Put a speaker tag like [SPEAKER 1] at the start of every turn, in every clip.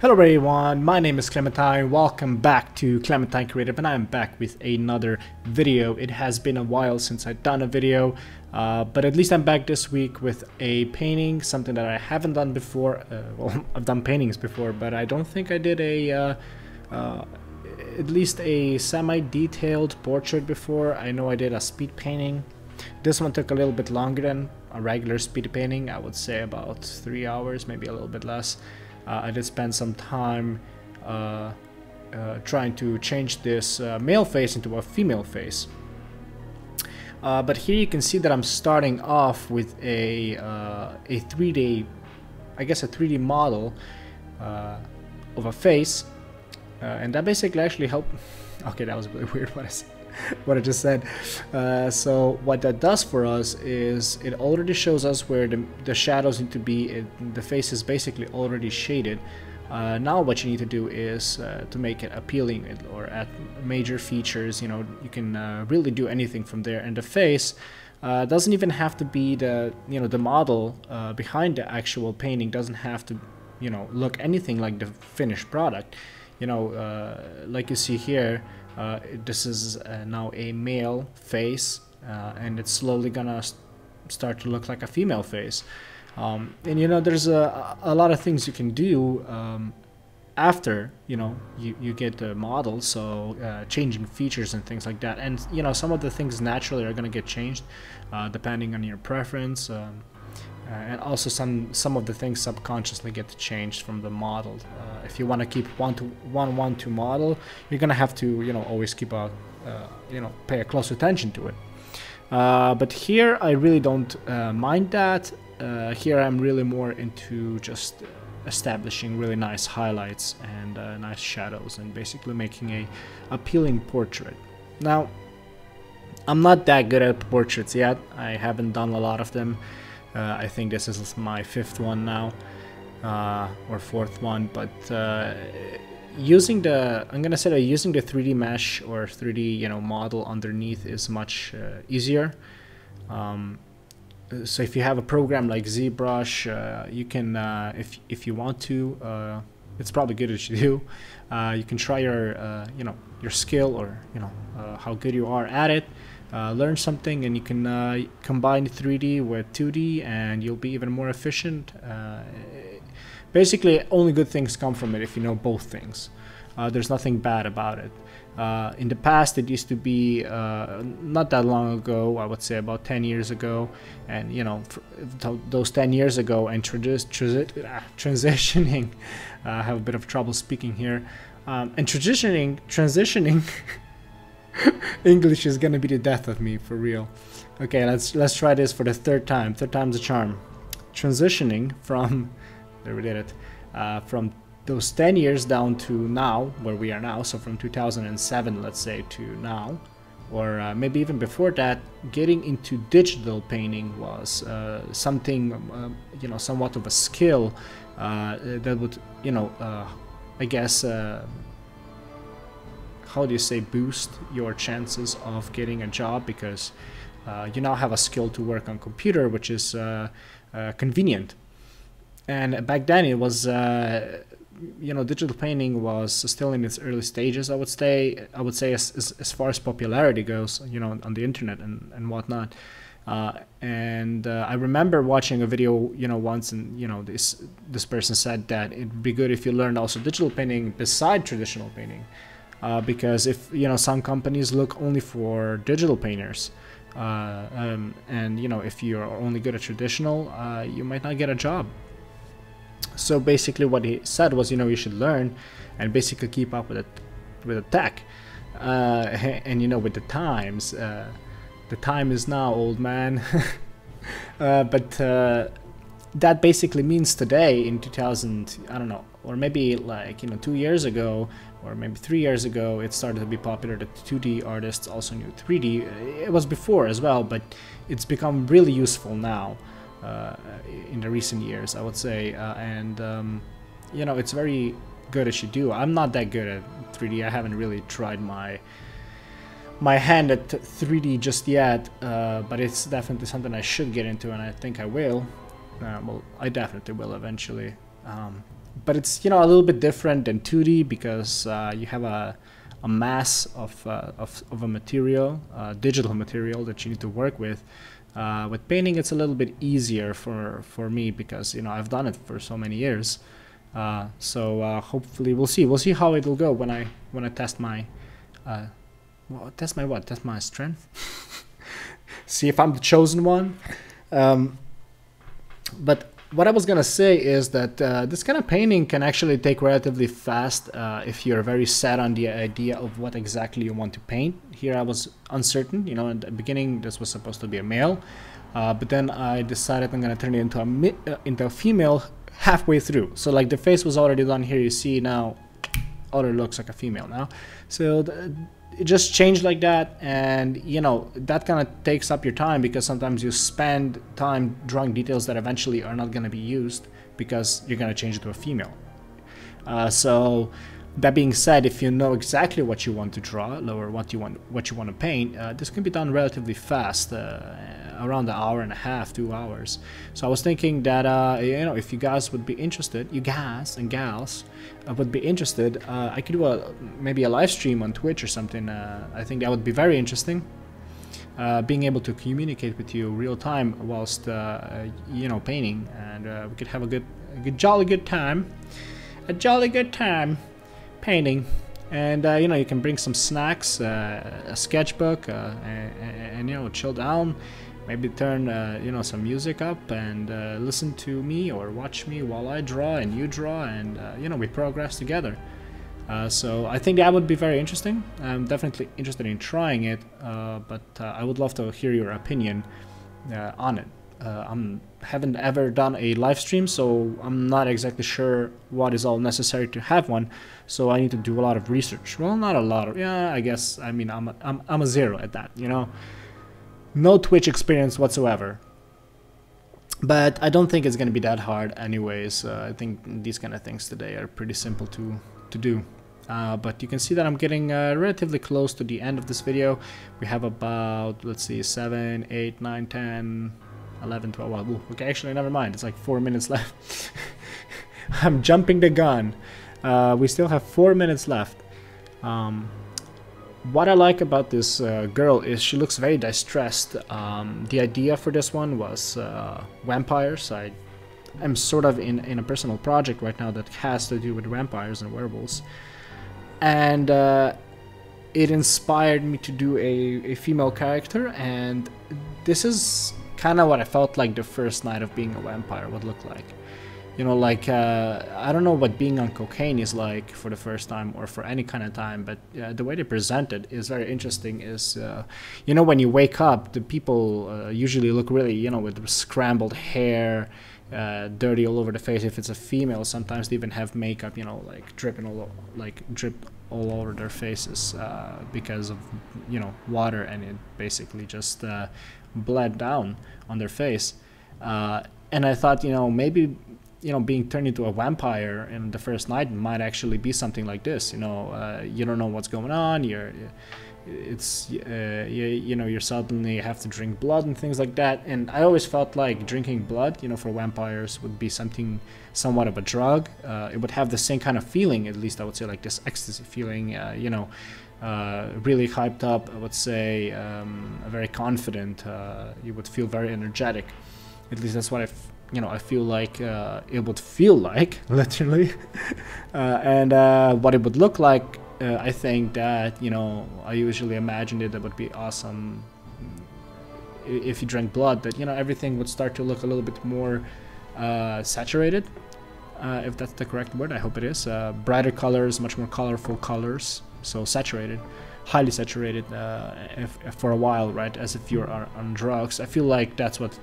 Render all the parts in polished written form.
[SPEAKER 1] Hello everyone, my name is Clementine. Welcome back to Clementine Creative, and I'm back with another video. It has been a while since I've done a video, but at least I'm back this week with a painting, something that I haven't done before. Well, I've done paintings before, but I don't think I did a at least a semi-detailed portrait before. I know I did a speed painting. This one took a little bit longer than a regular speed painting. I would say about 3 hours, maybe a little bit less. I did spend some time trying to change this male face into a female face. But here you can see that I'm starting off with a 3D, I guess a 3D model of a face, and that basically actually helped. Okay, that was really weird what I said. What I just said. So what that does for us is it already shows us where the shadows need to be. The face is basically already shaded. Now what you need to do is to make it appealing or add major features. You know, you can really do anything from there. And the face doesn't even have to be the the model behind the actual painting doesn't have to look anything like the finished product. Like you see here. This is now a male face, and it's slowly gonna start to look like a female face. And there's a lot of things you can do after you get the model, so changing features and things like that. And some of the things naturally are gonna get changed depending on your preference. And also some of the things subconsciously get changed from the model. If you want to keep one to model, you're gonna have to always keep a pay a close attention to it. But here I really don't mind that. Here I'm really more into just establishing really nice highlights and nice shadows, and basically making a appealing portrait. Now, I'm not that good at portraits yet. I haven't done a lot of them. I think this is my 5th one now, or 4th one, but using the 3D mesh or 3D model underneath is much easier. So if you have a program like ZBrush, you can, if you want to, it's probably good that you do. You can try your skill, or how good you are at it. Learn something, and you can combine 3D with 2D, and you'll be even more efficient. Basically, only good things come from it if you know both things. There's nothing bad about it. In the past, it used to be not that long ago, I would say about 10 years ago, and those 10 years ago and transitioning, I have a bit of trouble speaking here, and transitioning English is gonna be the death of me, for real. Okay, let's try this for the third time. Third time's a charm. Transitioning from, there we did it, from those 10 years down to now, where we are now. So from 2007, let's say, to now, or maybe even before that, getting into digital painting was something, somewhat of a skill that would, I guess. How do you say, boost your chances of getting a job, because you now have a skill to work on computer, which is convenient. And back then it was digital painting was still in its early stages, I would say as far as popularity goes, on the internet and whatnot. And I remember watching a video once, and this person said that it'd be good if you learned also digital painting beside traditional painting. Because if some companies look only for digital painters, and if you're only good at traditional, you might not get a job. So basically what he said was, you should learn and basically keep up with it, with the tech, and with the times. The time is now, old man. But that basically means today in 2000, I don't know, or maybe like 2 years ago, or maybe 3 years ago, it started to be popular that 2D artists also knew 3D. It was before as well, but it's become really useful now in the recent years, I would say. It's very good as you do. I'm not that good at 3D. I haven't really tried my hand at 3D just yet, but it's definitely something I should get into, and I think I will. Well, I definitely will eventually. but it's, you know, a little bit different than 2D because you have a mass of a material, digital material that you need to work with. With painting, it's a little bit easier for me because, you know, I've done it for so many years. So hopefully we'll see how it'll go when I test my test my what? Test my strength. See if I'm the chosen one. But what I was gonna say is that this kind of painting can actually take relatively fast if you're very set on the idea of what exactly you want to paint. Here I was uncertain, you know, in the beginning this was supposed to be a male, but then I decided I'm gonna turn it into a female halfway through. So like the face was already done. Here you see now, already looks like a female now. So it just changed like that, and you know that kind of takes up your time because sometimes you spend time drawing details that eventually are not going to be used because you're going to change it to a female. So that being said, if you know exactly what you want to draw or what you want to paint, this can be done relatively fast, around an hour and a half, 2 hours. So I was thinking that you know, if you guys would be interested, you guys and gals would be interested, I could do maybe a live stream on Twitch or something. I think that would be very interesting. Being able to communicate with you real time whilst you know, painting, and we could have a jolly good time painting. And you know, you can bring some snacks, a sketchbook, and you know, chill down, maybe turn you know, some music up and listen to me or watch me while I draw and you draw, and you know, we progress together. So I think that would be very interesting. I'm definitely interested in trying it, but I would love to hear your opinion on it. I haven't ever done a live stream, so I'm not exactly sure what is all necessary to have one. So I need to do a lot of research. Well, not a lot of, yeah, I guess. I mean, I'm a zero at that, you know. No Twitch experience whatsoever. But I don't think it's gonna be that hard, anyways. I think these kind of things today are pretty simple to do. But you can see that I'm getting relatively close to the end of this video. We have about, let's see, 7, 8, 9, 10. 11, 12, well, ooh, okay, actually, never mind. It's like 4 minutes left. I'm jumping the gun. We still have 4 minutes left. What I like about this girl is she looks very distressed. The idea for this one was vampires. I am sort of in a personal project right now that has to do with vampires and werewolves. And it inspired me to do a female character, and this is kind of what I felt like the first night of being a vampire would look like. You know, like, I don't know what being on cocaine is like for the first time or for any kind of time, but the way they present it is very interesting. Is, you know, when you wake up, the people usually look really, you know, with scrambled hair, dirty all over the face. If it's a female, sometimes they even have makeup, you know, like dripping drip all over their faces because of, you know, water, and it basically just bled down on their face. And I thought, you know, maybe, you know, being turned into a vampire in the first night might actually be something like this. You know, you don't know what's going on. You know, you suddenly have to drink blood and things like that. And I always felt like drinking blood, you know, for vampires would be somewhat of a drug. It would have the same kind of feeling, at least I would say, like this ecstasy feeling, you know, really hyped up, I would say, very confident. You would feel very energetic. At least that's what I feel like it would feel like, literally. And what it would look like, I think that, you know, I usually imagined it, that would be awesome if you drank blood, that, you know, everything would start to look a little bit more saturated, if that's the correct word. I hope it is. Brighter colors, much more colorful colors. So saturated, highly saturated, for a while, right? As if you're on drugs. I feel like that's what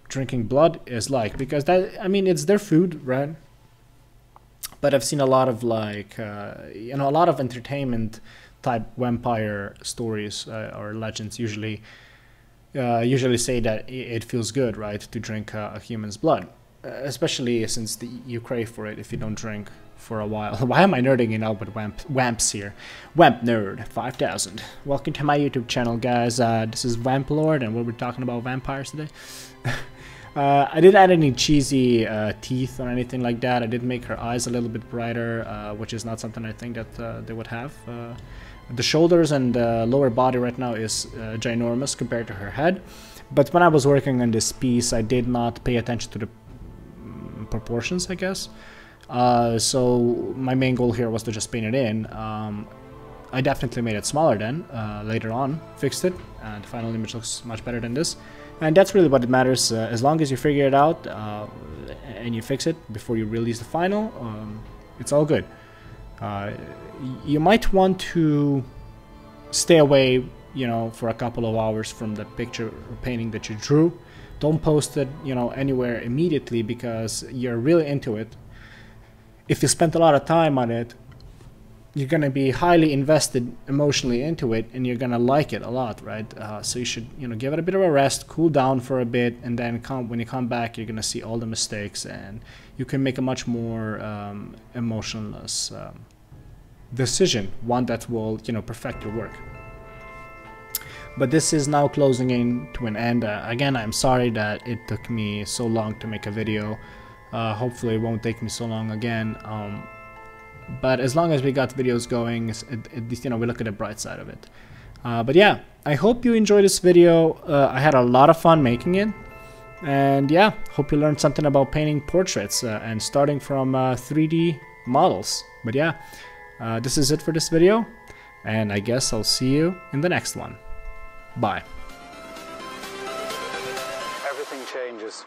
[SPEAKER 1] drinking blood is like, because that, I mean, it's their food, right? But I've seen a lot of like, you know, a lot of entertainment type vampire stories or legends usually say that it feels good, right, to drink a human's blood, especially since you crave for it if you don't drink for a while. Why am I nerding it out with Wamps here? Wamp Nerd 5000. Welcome to my YouTube channel, guys. This is Vamp Lord, and we're talking about vampires today. I didn't add any cheesy teeth or anything like that. I did make her eyes a little bit brighter, which is not something I think that they would have. The shoulders and the lower body right now is ginormous compared to her head. But when I was working on this piece, I did not pay attention to the proportions, I guess. So my main goal here was to just paint it in. I definitely made it smaller then, later on, fixed it, and the final image looks much better than this. And that's really what it matters. As long as you figure it out and you fix it before you release the final, it's all good. You might want to stay away, you know, for a couple of hours from the picture or painting that you drew. Don't post it, you know, anywhere immediately because you're really into it. If you spent a lot of time on it, you're going to be highly invested emotionally into it, and you're going to like it a lot, right? So you should, you know, give it a bit of a rest, cool down for a bit, and then when you come back, you're going to see all the mistakes, and you can make a much more emotionless decision, one that will, you know, perfect your work. But this is now closing in to an end. Again, I'm sorry that it took me so long to make a video. Hopefully it won't take me so long again. But as long as we got videos going, at least, you know, we look at the bright side of it. But yeah, I hope you enjoyed this video. I had a lot of fun making it. And yeah, hope you learned something about painting portraits and starting from 3D models. But yeah, this is it for this video. And I guess I'll see you in the next one. Bye.
[SPEAKER 2] Everything changes.